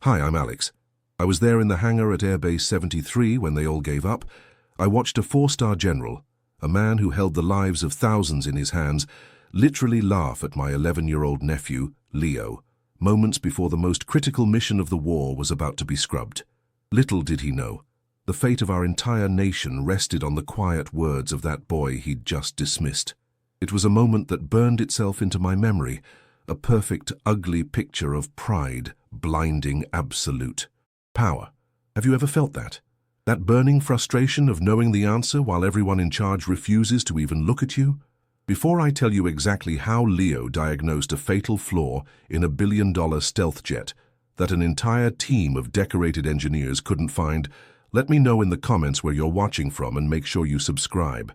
Hi, I'm Alex. I was there in the hangar at Airbase 73 when they all gave up. I watched a four-star general, a man who held the lives of thousands in his hands, literally laugh at my 11-year-old nephew, Leo, moments before the most critical mission of the war was about to be scrubbed. Little did he know, the fate of our entire nation rested on the quiet words of that boy he'd just dismissed. It was a moment that burned itself into my memory, a perfect, ugly picture of pride, blinding absolute power. Have you ever felt that? That burning frustration of knowing the answer while everyone in charge refuses to even look at you? Before I tell you exactly how Leo diagnosed a fatal flaw in a billion-dollar stealth jet that an entire team of decorated engineers couldn't find, let me know in the comments where you're watching from and make sure you subscribe.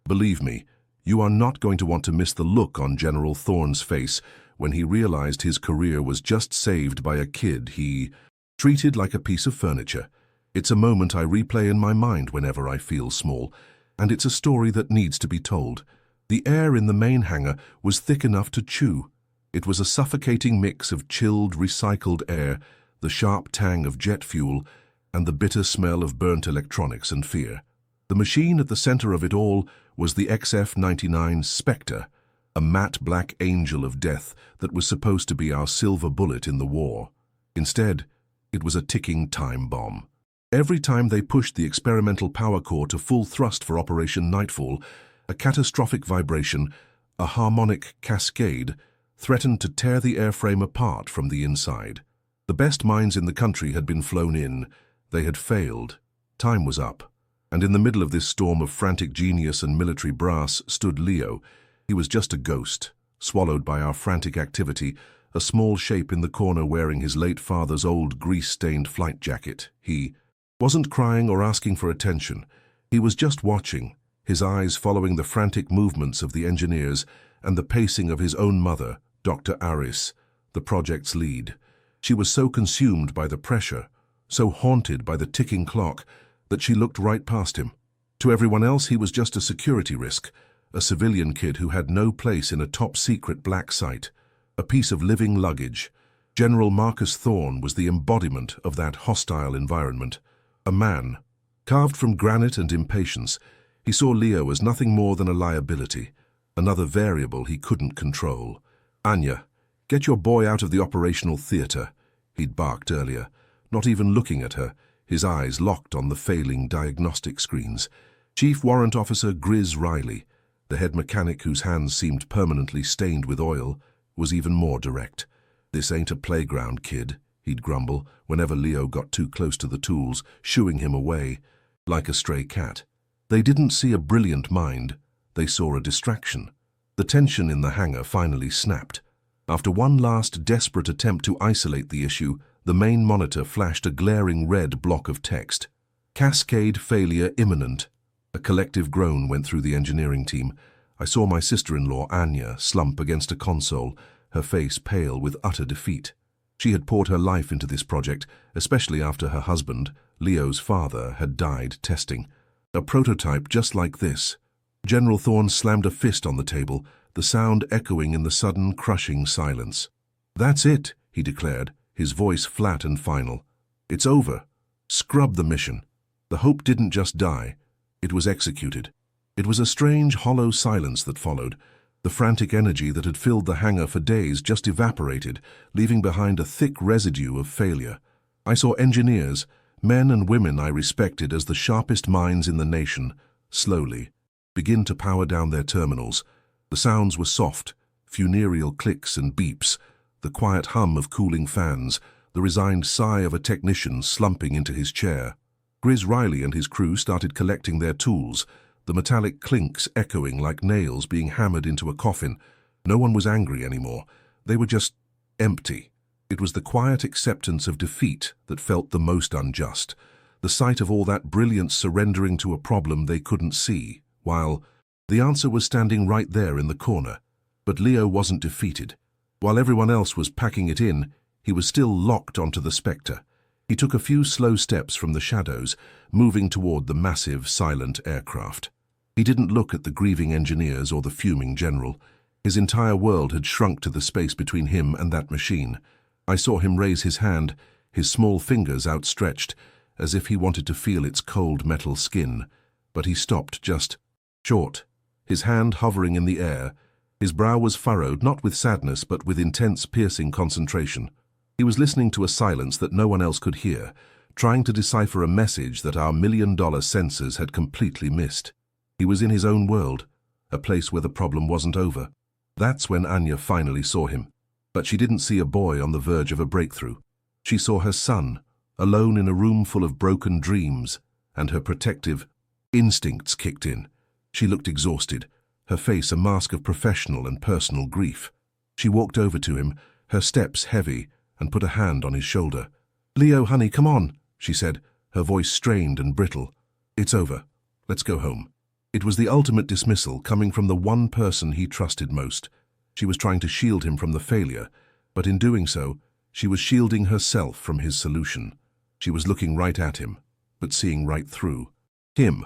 Believe me, you are not going to want to miss the look on General Thorne's face when he realized his career was just saved by a kid he treated like a piece of furniture. It's a moment I replay in my mind whenever I feel small, and it's a story that needs to be told. The air in the main hangar was thick enough to chew. It was a suffocating mix of chilled, recycled air, the sharp tang of jet fuel, and the bitter smell of burnt electronics and fear. The machine at the center of it all was the XF-99 Spectre, a matte black angel of death that was supposed to be our silver bullet in the war. Instead, it was a ticking time bomb. Every time they pushed the experimental power core to full thrust for Operation Nightfall, a catastrophic vibration, a harmonic cascade, threatened to tear the airframe apart from the inside. The best minds in the country had been flown in. They had failed. Time was up. And in the middle of this storm of frantic genius and military brass stood Leo. He was just a ghost, swallowed by our frantic activity, a small shape in the corner wearing his late father's old grease-stained flight jacket. He wasn't crying or asking for attention. He was just watching, his eyes following the frantic movements of the engineers and the pacing of his own mother, Dr. Aris, the project's lead. She was so consumed by the pressure, so haunted by the ticking clock, that she looked right past him. To everyone else, he was just a security risk, a civilian kid who had no place in a top-secret black site, a piece of living luggage. General Marcus Thorne was the embodiment of that hostile environment. A man, carved from granite and impatience, he saw Leo as nothing more than a liability, another variable he couldn't control. "Anya, get your boy out of the operational theater," he'd barked earlier, not even looking at her, his eyes locked on the failing diagnostic screens. Chief Warrant Officer Grizz Riley, the head mechanic whose hands seemed permanently stained with oil, was even more direct. "This ain't a playground, kid," he'd grumble whenever Leo got too close to the tools, shooing him away like a stray cat. They didn't see a brilliant mind, they saw a distraction. The tension in the hangar finally snapped. After one last desperate attempt to isolate the issue, the main monitor flashed a glaring red block of text. "Cascade failure imminent." A collective groan went through the engineering team. I saw my sister-in-law, Anya, slump against a console, her face pale with utter defeat. She had poured her life into this project, especially after her husband, Leo's father, had died testing. A prototype just like this. General Thorne slammed a fist on the table, the sound echoing in the sudden, crushing silence. "That's it," he declared, his voice flat and final. "It's over. Scrub the mission." The hope didn't just die. It was executed. It was a strange, hollow silence that followed. The frantic energy that had filled the hangar for days just evaporated, leaving behind a thick residue of failure. I saw engineers, men and women I respected as the sharpest minds in the nation, slowly begin to power down their terminals. The sounds were soft, funereal clicks and beeps, the quiet hum of cooling fans, the resigned sigh of a technician slumping into his chair. Grizz Riley and his crew started collecting their tools, the metallic clinks echoing like nails being hammered into a coffin. No one was angry anymore. They were just empty. It was the quiet acceptance of defeat that felt the most unjust, the sight of all that brilliance surrendering to a problem they couldn't see, while the answer was standing right there in the corner. But Leo wasn't defeated. While everyone else was packing it in, he was still locked onto the Spectre. He took a few slow steps from the shadows, moving toward the massive, silent aircraft. He didn't look at the grieving engineers or the fuming general. His entire world had shrunk to the space between him and that machine. I saw him raise his hand, his small fingers outstretched, as if he wanted to feel its cold metal skin. But he stopped just short, his hand hovering in the air. His brow was furrowed, not with sadness, but with intense, piercing concentration. He was listening to a silence that no one else could hear, trying to decipher a message that our million-dollar sensors had completely missed. He was in his own world, a place where the problem wasn't over. That's when Anya finally saw him. But she didn't see a boy on the verge of a breakthrough. She saw her son, alone in a room full of broken dreams, and her protective instincts kicked in. She looked exhausted, her face a mask of professional and personal grief. She walked over to him, her steps heavy, and put a hand on his shoulder. "Leo, honey, come on," she said, her voice strained and brittle. "It's over. Let's go home." It was the ultimate dismissal, coming from the one person he trusted most. She was trying to shield him from the failure, but in doing so, she was shielding herself from his solution. She was looking right at him, but seeing right through him.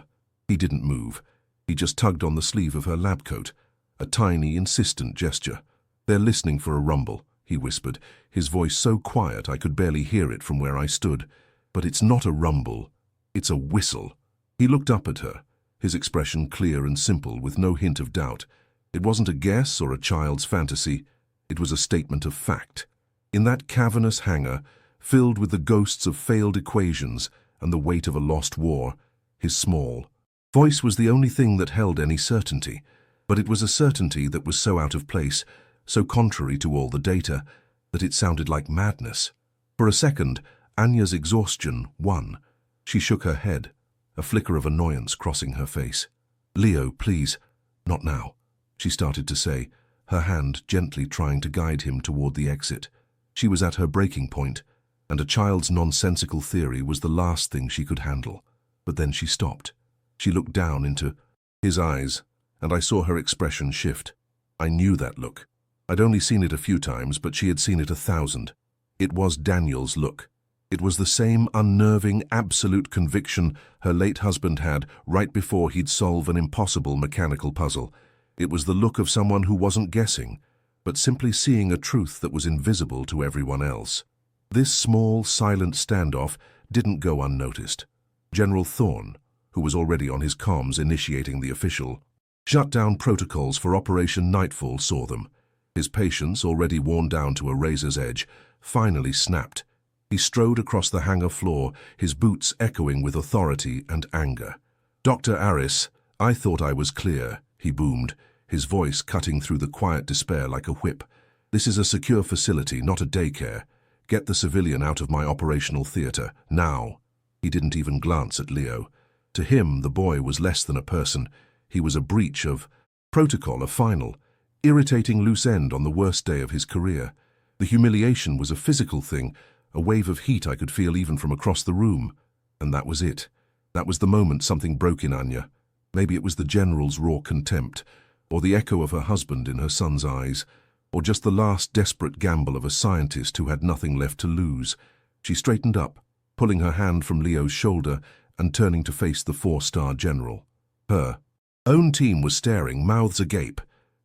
He didn't move. He just tugged on the sleeve of her lab coat, a tiny, insistent gesture. "They're listening for a rumble," he whispered, his voice so quiet I could barely hear it from where I stood. "But it's not a rumble. It's a whistle." He looked up at her, his expression clear and simple, with no hint of doubt. It wasn't a guess or a child's fantasy. It was a statement of fact. In that cavernous hangar, filled with the ghosts of failed equations and the weight of a lost war, his small voice was the only thing that held any certainty. But it was a certainty that was so out of place, so contrary to all the data, that it sounded like madness. For a second, Anya's exhaustion won. She shook her head, a flicker of annoyance crossing her face. "Leo, please, not now," she started to say, her hand gently trying to guide him toward the exit. She was at her breaking point, and a child's nonsensical theory was the last thing she could handle. But then she stopped. She looked down into his eyes, and I saw her expression shift. I knew that look. I'd only seen it a few times, but she had seen it 1,000. It was Daniel's look. It was the same unnerving, absolute conviction her late husband had right before he'd solve an impossible mechanical puzzle. It was the look of someone who wasn't guessing, but simply seeing a truth that was invisible to everyone else. This small, silent standoff didn't go unnoticed. General Thorne, who was already on his comms initiating the official shutdown protocols for Operation Nightfall, saw them. His patience, already worn down to a razor's edge, finally snapped. He strode across the hangar floor, his boots echoing with authority and anger. "Dr. Aris, I thought I was clear," he boomed, his voice cutting through the quiet despair like a whip. "This is a secure facility, not a daycare. Get the civilian out of my operational theater, now." He didn't even glance at Leo. To him, the boy was less than a person. He was a breach of protocol, a final, irritating loose end on the worst day of his career. The humiliation was a physical thing, a wave of heat I could feel even from across the room. And that was it. That was the moment something broke in Anya. Maybe it was the general's raw contempt, or the echo of her husband in her son's eyes, or just the last desperate gamble of a scientist who had nothing left to lose. She straightened up, pulling her hand from Leo's shoulder and turning to face the 4-star general. Her own team was staring, mouths agape.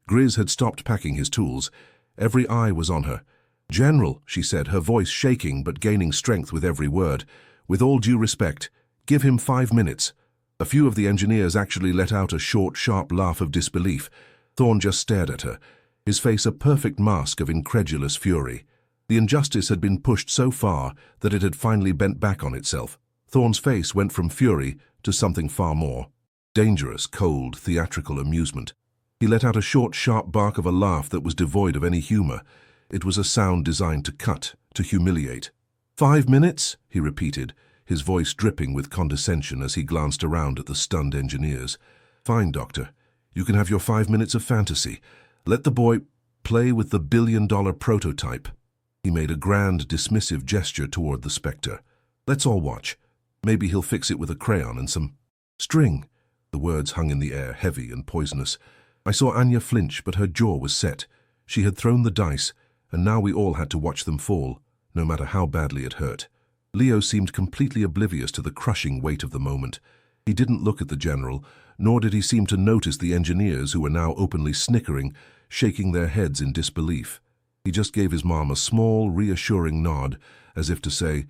Grizz had stopped packing his tools. Every eye was on her. "General," she said, her voice shaking but gaining strength with every word, "with all due respect, give him 5 minutes." A few of the engineers actually let out a short, sharp laugh of disbelief. Thorne just stared at her, his face a perfect mask of incredulous fury. The injustice had been pushed so far that it had finally bent back on itself. Thorne's face went from fury to something far more dangerous, cold, theatrical amusement. He let out a short, sharp bark of a laugh that was devoid of any humor. It was a sound designed to cut, to humiliate. 5 minutes, he repeated, his voice dripping with condescension as he glanced around at the stunned engineers. "Fine, Doctor. You can have your 5 minutes of fantasy. Let the boy play with the billion-dollar prototype." He made a grand, dismissive gesture toward the Spectre. "Let's all watch. Maybe he'll fix it with a crayon and some string." The words hung in the air, heavy and poisonous. I saw Anya flinch, but her jaw was set. She had thrown the dice, and now we all had to watch them fall, no matter how badly it hurt. Leo seemed completely oblivious to the crushing weight of the moment. He didn't look at the general, nor did he seem to notice the engineers who were now openly snickering, shaking their heads in disbelief. He just gave his mom a small, reassuring nod, as if to say,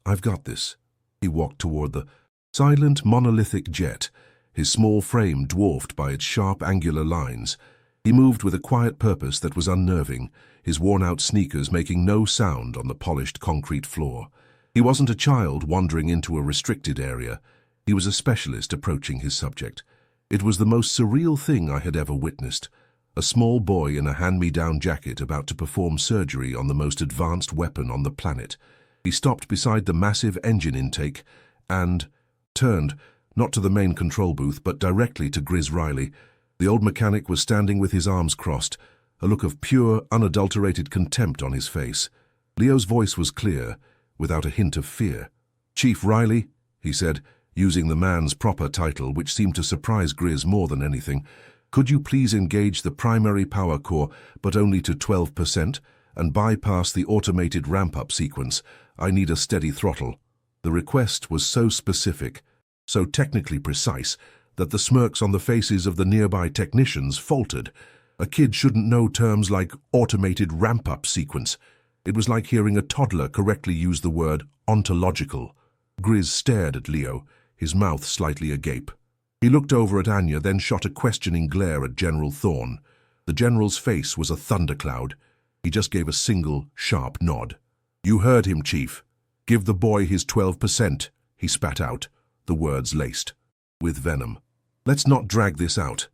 I've got this. He walked toward the silent, monolithic jet, his small frame dwarfed by its sharp, angular lines. He moved with a quiet purpose that was unnerving, his worn-out sneakers making no sound on the polished concrete floor. He wasn't a child wandering into a restricted area. He was a specialist approaching his subject. It was the most surreal thing I had ever witnessed. A small boy in a hand-me-down jacket about to perform surgery on the most advanced weapon on the planet. He stopped beside the massive engine intake and turned, not to the main control booth, but directly to Grizz Riley. The old mechanic was standing with his arms crossed, a look of pure, unadulterated contempt on his face. Leo's voice was clear, without a hint of fear. "Chief Riley," he said, using the man's proper title, which seemed to surprise Grizz more than anything, "could you please engage the primary power core, but only to 12%, and bypass the automated ramp-up sequence? I need a steady throttle." The request was so specific, so technically precise, that the smirks on the faces of the nearby technicians faltered. A kid shouldn't know terms like automated ramp-up sequence. It was like hearing a toddler correctly use the word ontological. Grizz stared at Leo, his mouth slightly agape. He looked over at Anya, then shot a questioning glare at General Thorne. The general's face was a thundercloud. He just gave a single, sharp nod. "You heard him, Chief. Give the boy his 12%, he spat out, the words laced with venom. "Let's not drag this out."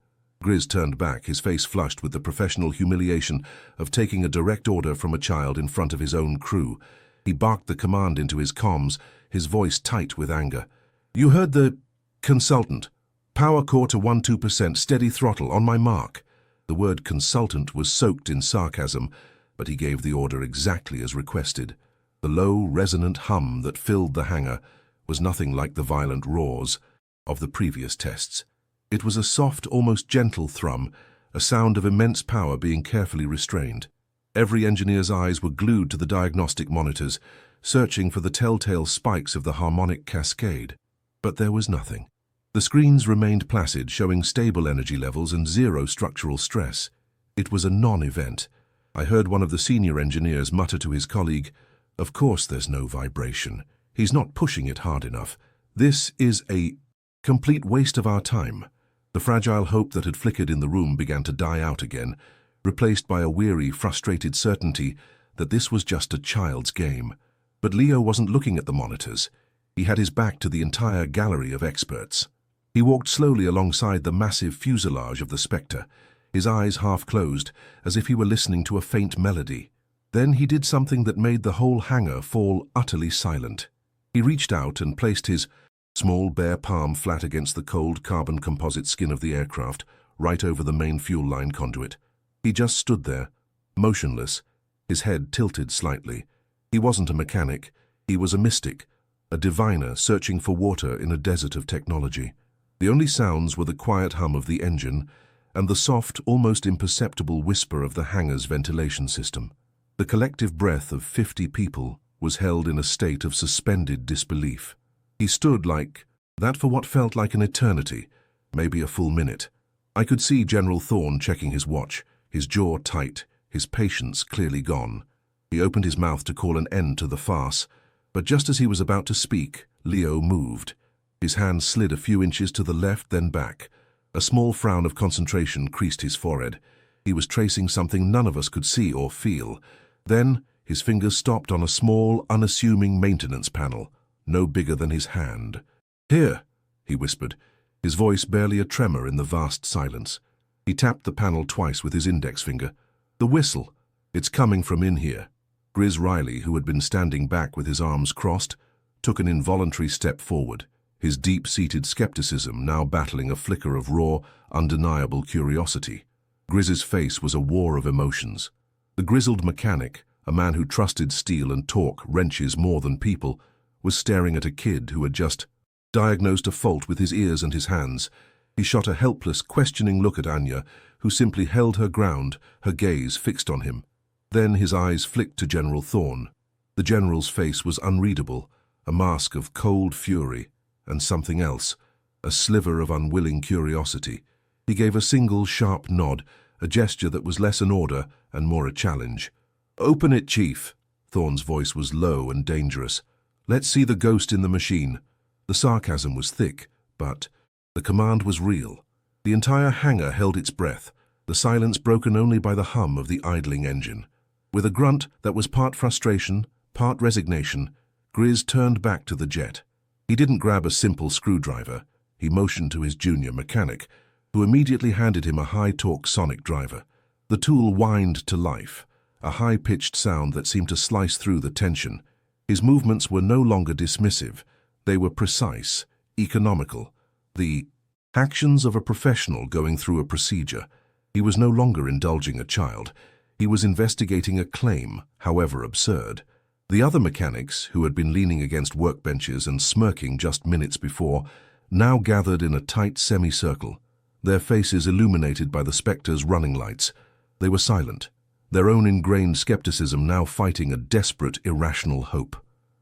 Grizz turned back, his face flushed with the professional humiliation of taking a direct order from a child in front of his own crew. He barked the command into his comms, his voice tight with anger. "You heard the consultant. Power core to 12%, steady throttle, on my mark." The word consultant was soaked in sarcasm, but he gave the order exactly as requested. The low, resonant hum that filled the hangar was nothing like the violent roars of the previous tests. It was a soft, almost gentle thrum, a sound of immense power being carefully restrained. Every engineer's eyes were glued to the diagnostic monitors, searching for the telltale spikes of the harmonic cascade. But there was nothing. The screens remained placid, showing stable energy levels and zero structural stress. It was a non-event. I heard one of the senior engineers mutter to his colleague, "Of course there's no vibration. He's not pushing it hard enough. This is a complete waste of our time." The fragile hope that had flickered in the room began to die out again, replaced by a weary, frustrated certainty that this was just a child's game. But Leo wasn't looking at the monitors. He had his back to the entire gallery of experts. He walked slowly alongside the massive fuselage of the Spectre, his eyes half closed, as if he were listening to a faint melody. Then he did something that made the whole hangar fall utterly silent. He reached out and placed his small, bare palm flat against the cold carbon composite skin of the aircraft, right over the main fuel line conduit. He just stood there, motionless, his head tilted slightly. He wasn't a mechanic. He was a mystic, a diviner searching for water in a desert of technology. The only sounds were the quiet hum of the engine and the soft, almost imperceptible whisper of the hangar's ventilation system. The collective breath of 50 people was held in a state of suspended disbelief. He stood like that for what felt like an eternity, maybe a full minute. I could see General Thorne checking his watch, his jaw tight, his patience clearly gone. He opened his mouth to call an end to the farce, but just as he was about to speak, Leo moved. His hand slid a few inches to the left, then back. A small frown of concentration creased his forehead. He was tracing something none of us could see or feel. Then his fingers stopped on a small, unassuming maintenance panel, no bigger than his hand. "Here," he whispered, his voice barely a tremor in the vast silence. He tapped the panel twice with his index finger. "The whistle. It's coming from in here." Grizz Riley, who had been standing back with his arms crossed, took an involuntary step forward, his deep-seated skepticism now battling a flicker of raw, undeniable curiosity. Grizz's face was a war of emotions. The grizzled mechanic, a man who trusted steel and torque wrenches more than people, was staring at a kid who had just diagnosed a fault with his ears and his hands. He shot a helpless, questioning look at Anya, who simply held her ground, her gaze fixed on him. Then his eyes flicked to General Thorne. The general's face was unreadable, a mask of cold fury, and something else, a sliver of unwilling curiosity. He gave a single sharp nod, a gesture that was less an order and more a challenge. "Open it, Chief." Thorne's voice was low and dangerous. Let's see the ghost in the machine. The sarcasm was thick, but the command was real. The entire hangar held its breath, the silence broken only by the hum of the idling engine. With a grunt that was part frustration, part resignation, Grizz turned back to the jet. He didn't grab a simple screwdriver. He motioned to his junior mechanic, who immediately handed him a high-torque sonic driver. The tool whined to life, a high-pitched sound that seemed to slice through the tension. His movements were no longer dismissive. They were precise, economical. The actions of a professional going through a procedure. He was no longer indulging a child. He was investigating a claim, however absurd. The other mechanics, who had been leaning against workbenches and smirking just minutes before, now gathered in a tight semicircle, their faces illuminated by the Spectre's running lights. They were silent, their own ingrained skepticism now fighting a desperate, irrational hope.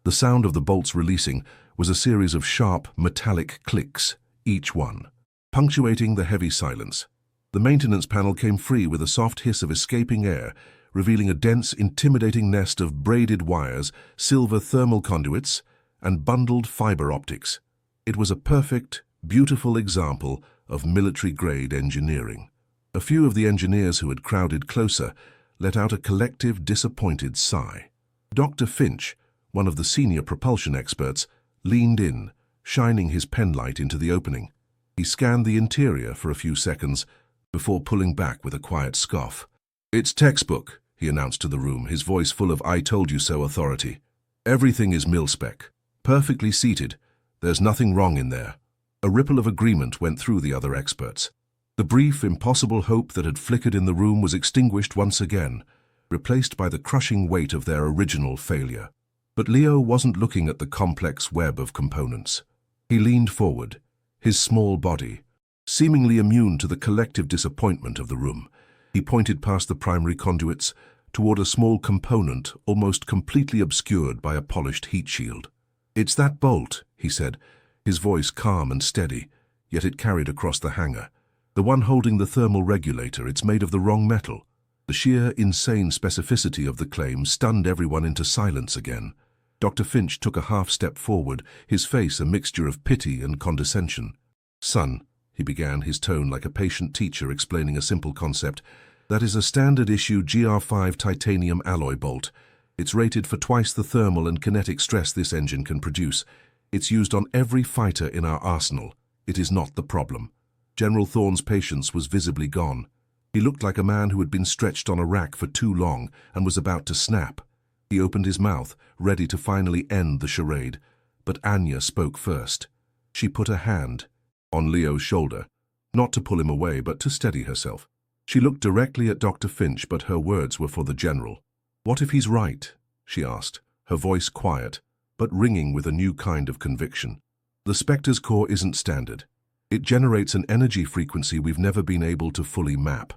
The sound of the bolts releasing was a series of sharp, metallic clicks, each one, punctuating the heavy silence. The maintenance panel came free with a soft hiss of escaping air, revealing a dense, intimidating nest of braided wires, silver thermal conduits, and bundled fiber optics. It was a perfect, beautiful example of military-grade engineering. A few of the engineers who had crowded closer let out a collective, disappointed sigh. Dr. Finch, one of the senior propulsion experts, leaned in, shining his penlight into the opening. He scanned the interior for a few seconds before pulling back with a quiet scoff. "It's textbook," he announced to the room, his voice full of I-told-you-so authority. "Everything is mil-spec, perfectly seated. There's nothing wrong in there." A ripple of agreement went through the other experts. The brief, impossible hope that had flickered in the room was extinguished once again, replaced by the crushing weight of their original failure. But Leo wasn't looking at the complex web of components. He leaned forward, his small body, seemingly immune to the collective disappointment of the room. He pointed past the primary conduits toward a small component almost completely obscured by a polished heat shield. "It's that bolt," he said, his voice calm and steady, yet it carried across the hangar. "The one holding the thermal regulator. It's made of the wrong metal." The sheer, insane specificity of the claim stunned everyone into silence again. Dr. Finch took a half-step forward, his face a mixture of pity and condescension. "Son," he began, his tone like a patient teacher explaining a simple concept, "that is a standard-issue GR5 titanium alloy bolt. It's rated for twice the thermal and kinetic stress this engine can produce. It's used on every fighter in our arsenal. It is not the problem." General Thorne's patience was visibly gone. He looked like a man who had been stretched on a rack for too long and was about to snap. He opened his mouth, ready to finally end the charade, but Anya spoke first. She put a hand on Leo's shoulder, not to pull him away, but to steady herself. She looked directly at Dr. Finch, but her words were for the general. "What if he's right?" she asked, her voice quiet, but ringing with a new kind of conviction. "The Spectre's core isn't standard. It generates an energy frequency we've never been able to fully map.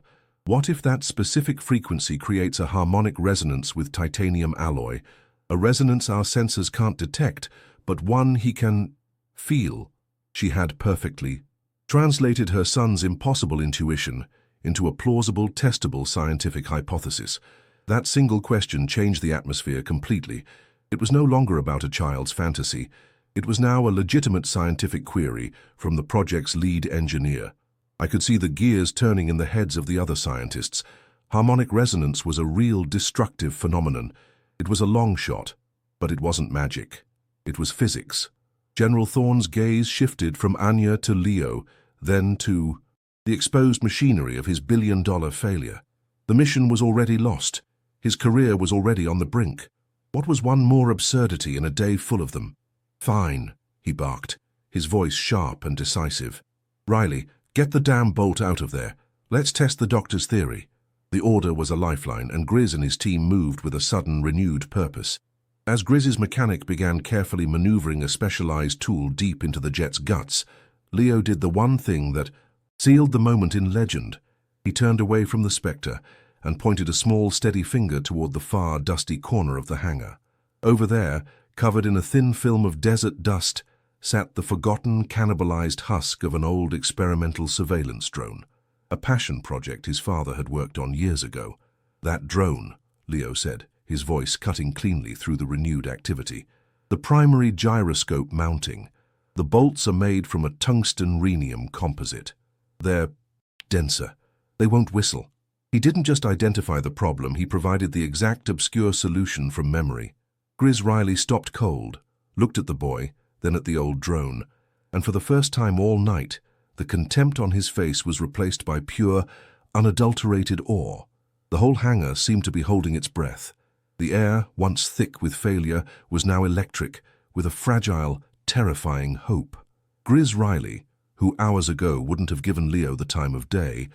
What if that specific frequency creates a harmonic resonance with titanium alloy, a resonance our sensors can't detect, but one he can feel?" She had perfectly translated her son's impossible intuition into a plausible, testable scientific hypothesis. That single question changed the atmosphere completely. It was no longer about a child's fantasy. It was now a legitimate scientific query from the project's lead engineer. I could see the gears turning in the heads of the other scientists. Harmonic resonance was a real destructive phenomenon. It was a long shot, but it wasn't magic. It was physics. General Thorne's gaze shifted from Anya to Leo, then to the exposed machinery of his billion-dollar failure. The mission was already lost. His career was already on the brink. What was one more absurdity in a day full of them? "Fine," he barked, his voice sharp and decisive. "Riley, get the damn bolt out of there. Let's test the doctor's theory." The order was a lifeline, and Grizz and his team moved with a sudden, renewed purpose. As Grizz's mechanic began carefully maneuvering a specialized tool deep into the jet's guts, Leo did the one thing that sealed the moment in legend. He turned away from the Spectre and pointed a small, steady finger toward the far, dusty corner of the hangar. Over there, covered in a thin film of desert dust, sat the forgotten, cannibalized husk of an old experimental surveillance drone. A passion project his father had worked on years ago. "That drone," Leo said, his voice cutting cleanly through the renewed activity. The primary gyroscope mounting. The bolts are made from a tungsten-rhenium composite. They're denser. They won't whistle. He didn't just identify the problem, he provided the exact obscure solution from memory. Grizz Riley stopped cold, looked at the boy, then at the old drone, and for the first time all night, the contempt on his face was replaced by pure, unadulterated awe. The whole hangar seemed to be holding its breath. The air, once thick with failure, was now electric, with a fragile, terrifying hope. Grizz Riley, who hours ago wouldn't have given Leo the time of day,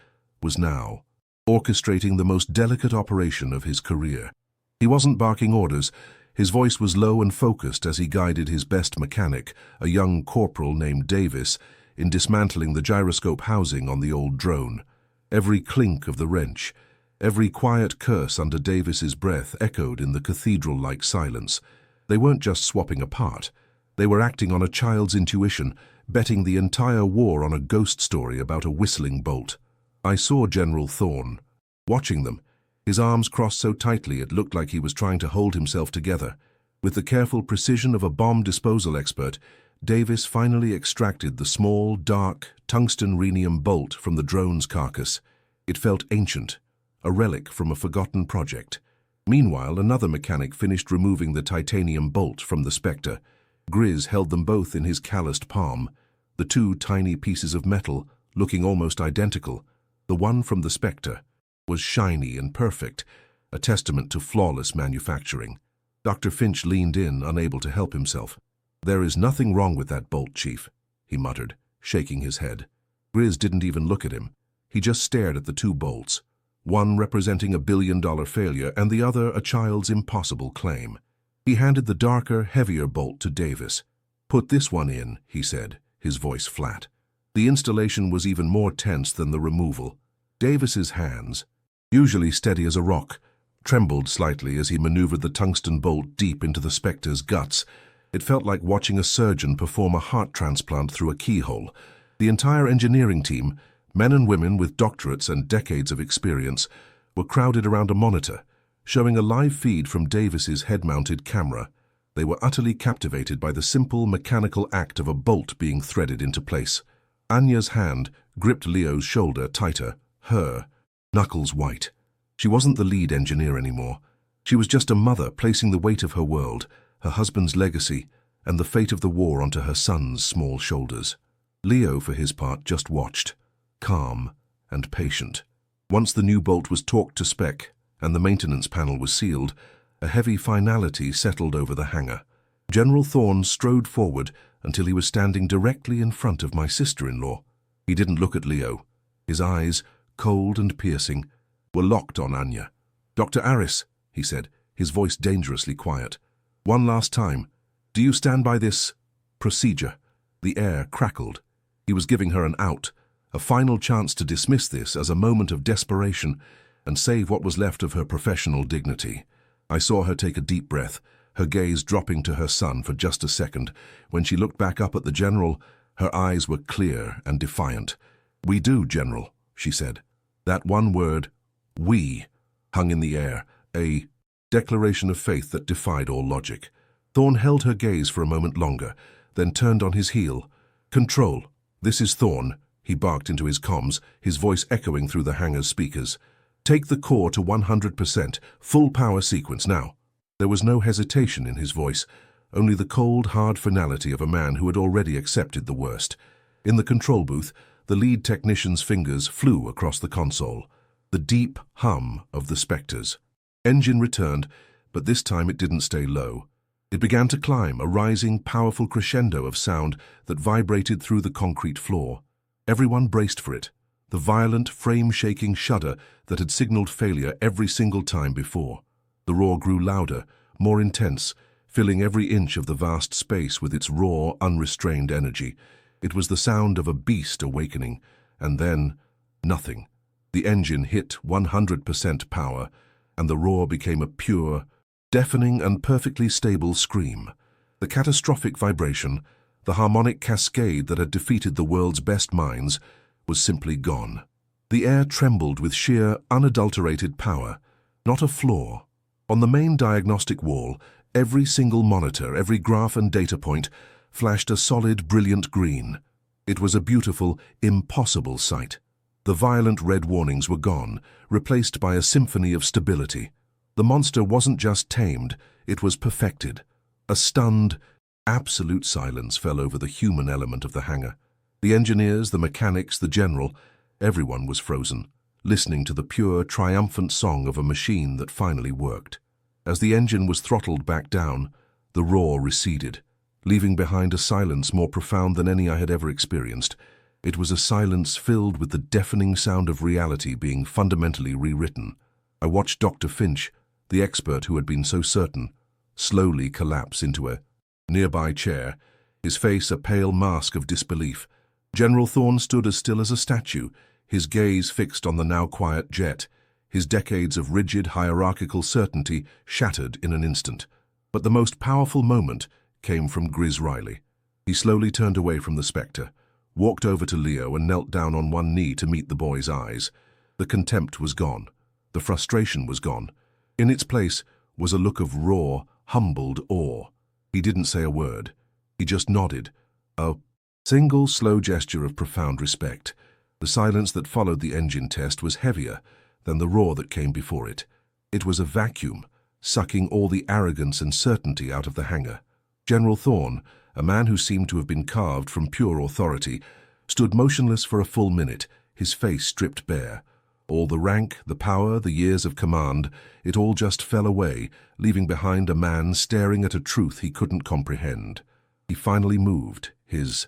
was now orchestrating the most delicate operation of his career. He wasn't barking orders. His voice was low and focused as he guided his best mechanic, a young corporal named Davis, in dismantling the gyroscope housing on the old drone. Every clink of the wrench, every quiet curse under Davis's breath echoed in the cathedral-like silence. They weren't just swapping a part. They were acting on a child's intuition, betting the entire war on a ghost story about a whistling bolt. I saw General Thorne, watching them, his arms crossed so tightly it looked like he was trying to hold himself together. With the careful precision of a bomb disposal expert, Davis finally extracted the small, dark, tungsten-rhenium bolt from the drone's carcass. It felt ancient, a relic from a forgotten project. Meanwhile, another mechanic finished removing the titanium bolt from the Spectre. Grizz held them both in his calloused palm, the two tiny pieces of metal, looking almost identical. The one from the Spectre was shiny and perfect, a testament to flawless manufacturing. Dr. Finch leaned in, unable to help himself. "There is nothing wrong with that bolt, Chief," he muttered, shaking his head. Grizz didn't even look at him. He just stared at the two bolts, one representing a billion-dollar failure and the other a child's impossible claim. He handed the darker, heavier bolt to Davis. "Put this one in," he said, his voice flat. The installation was even more tense than the removal. Davis's hands, usually steady as a rock, trembled slightly as he maneuvered the tungsten bolt deep into the Spectre's guts. It felt like watching a surgeon perform a heart transplant through a keyhole. The entire engineering team, men and women with doctorates and decades of experience, were crowded around a monitor, showing a live feed from Davis's head-mounted camera. They were utterly captivated by the simple mechanical act of a bolt being threaded into place. Anya's hand gripped Leo's shoulder tighter, her knuckles white. She wasn't the lead engineer anymore. She was just a mother placing the weight of her world, her husband's legacy, and the fate of the war onto her son's small shoulders. Leo, for his part, just watched, calm and patient. Once the new bolt was torqued to spec and the maintenance panel was sealed, a heavy finality settled over the hangar. General Thorne strode forward until he was standing directly in front of my sister-in-law. He didn't look at Leo. His eyes, cold and piercing, were locked on Anya. "Dr. Aris," he said, his voice dangerously quiet. "One last time. Do you stand by this procedure?" The air crackled. He was giving her an out, a final chance to dismiss this as a moment of desperation and save what was left of her professional dignity. I saw her take a deep breath, her gaze dropping to her son for just a second. When she looked back up at the general, her eyes were clear and defiant. "We do, General," she said. That one word, "we," hung in the air, a declaration of faith that defied all logic. Thorne held her gaze for a moment longer, then turned on his heel. "Control, this is Thorne," he barked into his comms, his voice echoing through the hangar's speakers. "Take the core to 100%, full power sequence now." There was no hesitation in his voice, only the cold, hard finality of a man who had already accepted the worst. In the control booth, the lead technician's fingers flew across the console. The deep hum of the Spectres. Engine returned, but this time it didn't stay low. It began to climb, a rising, powerful crescendo of sound that vibrated through the concrete floor. Everyone braced for it, the violent, frame-shaking shudder that had signaled failure every single time before. The roar grew louder, more intense, filling every inch of the vast space with its raw, unrestrained energy. It was the sound of a beast awakening, and then nothing. The engine hit 100% power, and the roar became a pure, deafening and perfectly stable scream. The catastrophic vibration, the harmonic cascade that had defeated the world's best minds, was simply gone. The air trembled with sheer, unadulterated power, not a flaw. On the main diagnostic wall, Every single monitor, every graph and data point flashed a solid, brilliant green. It was a beautiful, impossible sight. The violent red warnings were gone, replaced by a symphony of stability. The monster wasn't just tamed, it was perfected. A stunned, absolute silence fell over the human element of the hangar. The engineers, the mechanics, the general, everyone was frozen, listening to the pure, triumphant song of a machine that finally worked. As the engine was throttled back down, the roar receded, leaving behind a silence more profound than any I had ever experienced. It was a silence filled with the deafening sound of reality being fundamentally rewritten. I watched Dr. Finch, the expert who had been so certain, slowly collapse into a nearby chair, his face a pale mask of disbelief. General Thorne stood as still as a statue, his gaze fixed on the now quiet jet, his decades of rigid, hierarchical certainty shattered in an instant. But the most powerful moment came from Grizz Riley. He slowly turned away from the Spectre, walked over to Leo and knelt down on one knee to meet the boy's eyes. The contempt was gone. The frustration was gone. In its place was a look of raw, humbled awe. He didn't say a word. He just nodded. A single, slow gesture of profound respect. The silence that followed the engine test was heavier than the roar that came before it. It was a vacuum, sucking all the arrogance and certainty out of the hangar. General Thorne, a man who seemed to have been carved from pure authority, stood motionless for a full minute, his face stripped bare. All the rank, the power, the years of command, it all just fell away, leaving behind a man staring at a truth he couldn't comprehend. He finally moved, his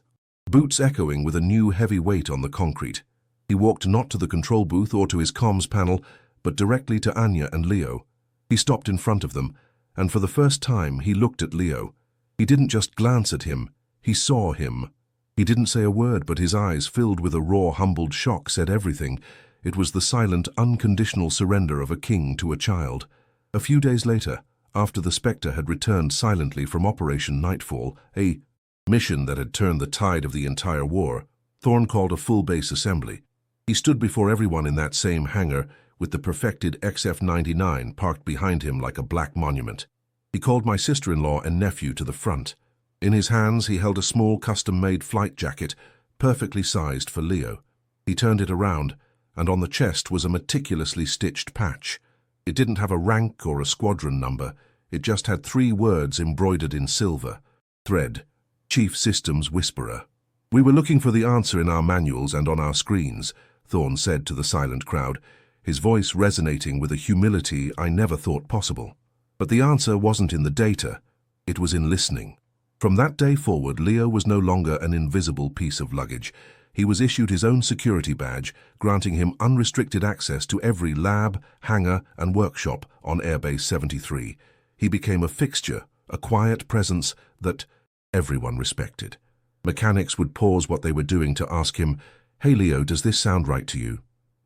boots echoing with a new heavy weight on the concrete. He walked not to the control booth or to his comms panel, but directly to Anya and Leo. He stopped in front of them, and for the first time he looked at Leo. He didn't just glance at him, he saw him. He didn't say a word, but his eyes, filled with a raw, humbled shock, said everything. It was the silent, unconditional surrender of a king to a child. A few days later, after the Spectre had returned silently from Operation Nightfall, a mission that had turned the tide of the entire war, Thorne called a full base assembly. He stood before everyone in that same hangar, with the perfected XF-99 parked behind him like a black monument. He called my sister-in-law and nephew to the front. In his hands he held a small custom-made flight jacket, perfectly sized for Leo. He turned it around, and on the chest was a meticulously stitched patch. It didn't have a rank or a squadron number, it just had 3 words embroidered in silver. Thread, Chief Systems Whisperer. "We were looking for the answer in our manuals and on our screens," Thorne said to the silent crowd, his voice resonating with a humility I never thought possible. But the answer wasn't in the data, it was in listening. From that day forward, Leo was no longer an invisible piece of luggage. He was issued his own security badge, granting him unrestricted access to every lab, hangar, and workshop on Airbase 73. He became a fixture, a quiet presence that everyone respected. Mechanics would pause what they were doing to ask him, "Hey Leo, does this sound right to you?"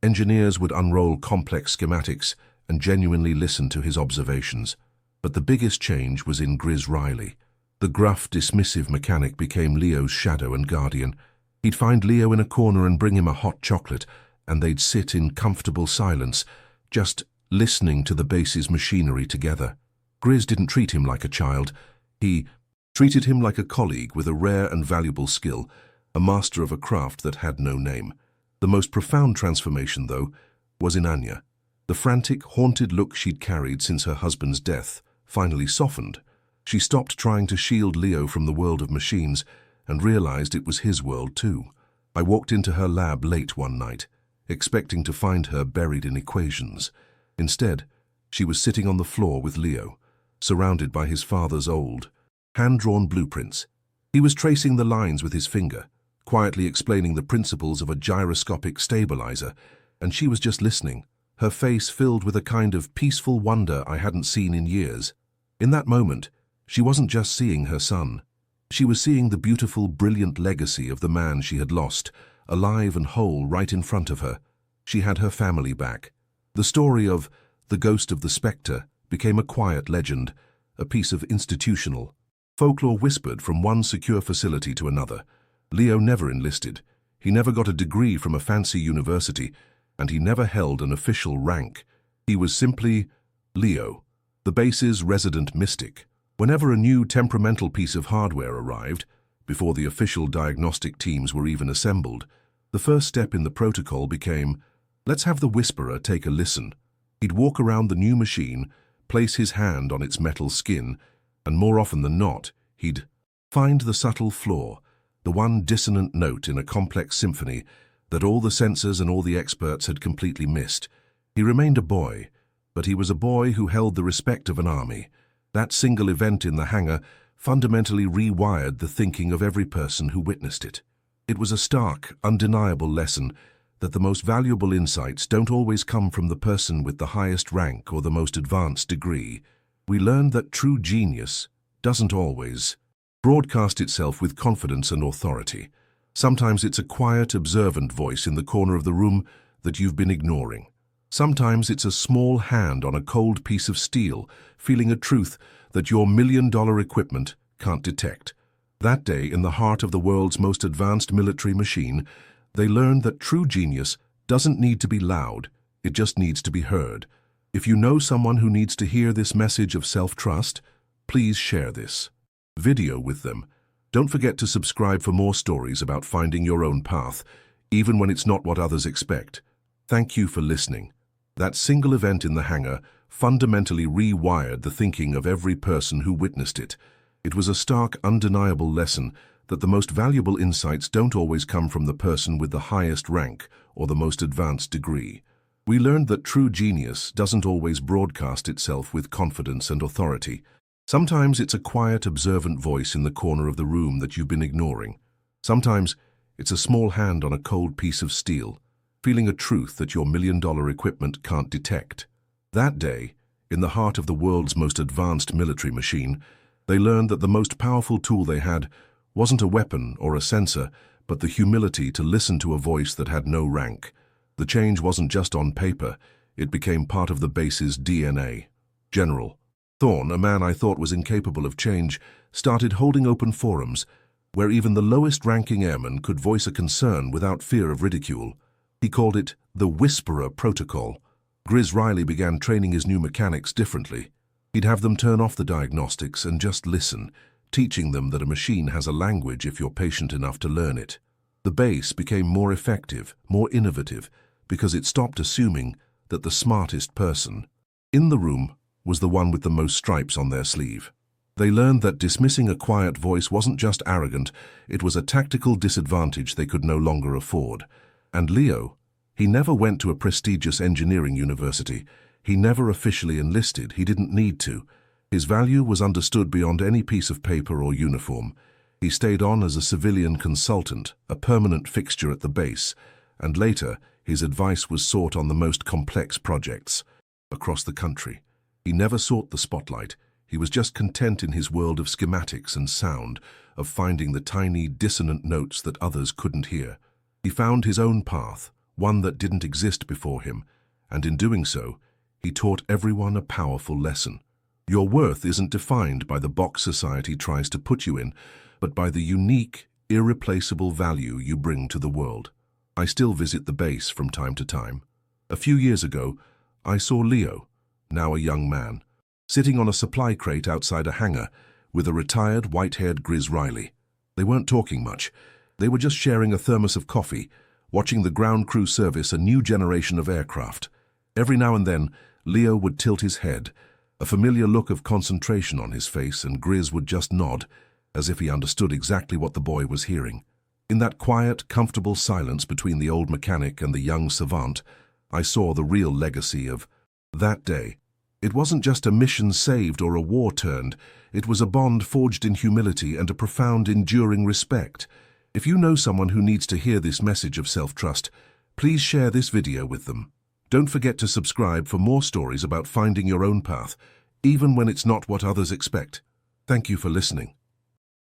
Engineers would unroll complex schematics and genuinely listen to his observations. But the biggest change was in Grizz Riley. The gruff, dismissive mechanic became Leo's shadow and guardian. He'd find Leo in a corner and bring him a hot chocolate, and they'd sit in comfortable silence, just listening to the base's machinery together. Grizz didn't treat him like a child. He treated him like a colleague with a rare and valuable skill, a master of a craft that had no name. The most profound transformation, though, was in Anya. The frantic, haunted look she'd carried since her husband's death finally softened. She stopped trying to shield Leo from the world of machines and realized it was his world too. I walked into her lab late one night, expecting to find her buried in equations. Instead, she was sitting on the floor with Leo, surrounded by his father's old, hand-drawn blueprints. He was tracing the lines with his finger, quietly explaining the principles of a gyroscopic stabilizer, and she was just listening, her face filled with a kind of peaceful wonder I hadn't seen in years. In that moment, she wasn't just seeing her son. She was seeing the beautiful, brilliant legacy of the man she had lost, alive and whole right in front of her. She had her family back. The story of the ghost of the Spectre became a quiet legend, a piece of institutional folklore whispered from one secure facility to another. Leo never enlisted. He never got a degree from a fancy university, and he never held an official rank. He was simply Leo, the base's resident mystic, Whenever a new temperamental piece of hardware arrived, before the official diagnostic teams were even assembled, the first step in the protocol became, let's have the whisperer take a listen. He'd walk around the new machine, place his hand on its metal skin, and more often than not, he'd find the subtle flaw, the one dissonant note in a complex symphony that all the sensors and all the experts had completely missed. He remained a boy, but he was a boy who held the respect of an army. That single event in the hangar fundamentally rewired the thinking of every person who witnessed it. It was a stark, undeniable lesson that the most valuable insights don't always come from the person with the highest rank or the most advanced degree. We learned that true genius doesn't always broadcast itself with confidence and authority. Sometimes it's a quiet, observant voice in the corner of the room that you've been ignoring. Sometimes it's a small hand on a cold piece of steel, feeling a truth that your million-dollar equipment can't detect. That day, in the heart of the world's most advanced military machine, they learned that true genius doesn't need to be loud, it just needs to be heard. If you know someone who needs to hear this message of self-trust, please share this video with them. Don't forget to subscribe for more stories about finding your own path, even when it's not what others expect. Thank you for listening. That single event in the hangar fundamentally rewired the thinking of every person who witnessed it. It was a stark, undeniable lesson that the most valuable insights don't always come from the person with the highest rank or the most advanced degree. We learned that true genius doesn't always broadcast itself with confidence and authority. Sometimes it's a quiet, observant voice in the corner of the room that you've been ignoring. Sometimes it's a small hand on a cold piece of steel, feeling a truth that your million-dollar equipment can't detect. That day, in the heart of the world's most advanced military machine, they learned that the most powerful tool they had wasn't a weapon or a sensor, but the humility to listen to a voice that had no rank. The change wasn't just on paper, it became part of the base's DNA. General Thorne, a man I thought was incapable of change, started holding open forums where even the lowest-ranking airman could voice a concern without fear of ridicule. He called it the Whisperer Protocol. Grizz Riley began training his new mechanics differently. He'd have them turn off the diagnostics and just listen, teaching them that a machine has a language if you're patient enough to learn it. The base became more effective, more innovative, because it stopped assuming that the smartest person in the room was the one with the most stripes on their sleeve. They learned that dismissing a quiet voice wasn't just arrogant, it was a tactical disadvantage they could no longer afford. And Leo, he never went to a prestigious engineering university. He never officially enlisted, he didn't need to. His value was understood beyond any piece of paper or uniform. He stayed on as a civilian consultant, a permanent fixture at the base, and later his advice was sought on the most complex projects across the country. He never sought the spotlight. He was just content in his world of schematics and sound, of finding the tiny, dissonant notes that others couldn't hear. He found his own path, one that didn't exist before him, and in doing so, he taught everyone a powerful lesson. Your worth isn't defined by the box society tries to put you in, but by the unique, irreplaceable value you bring to the world. I still visit the base from time to time. A few years ago, I saw Leo, now a young man, sitting on a supply crate outside a hangar with a retired, white-haired Grizz Riley. They weren't talking much. They were just sharing a thermos of coffee, watching the ground crew service a new generation of aircraft. Every now and then, Leo would tilt his head, a familiar look of concentration on his face, and Grizz would just nod, as if he understood exactly what the boy was hearing. In that quiet, comfortable silence between the old mechanic and the young savant, I saw the real legacy of that day. It wasn't just a mission saved or a war turned, it was a bond forged in humility and a profound, enduring respect. If you know someone who needs to hear this message of self-trust, please share this video with them. Don't forget to subscribe for more stories about finding your own path, even when it's not what others expect. Thank you for listening.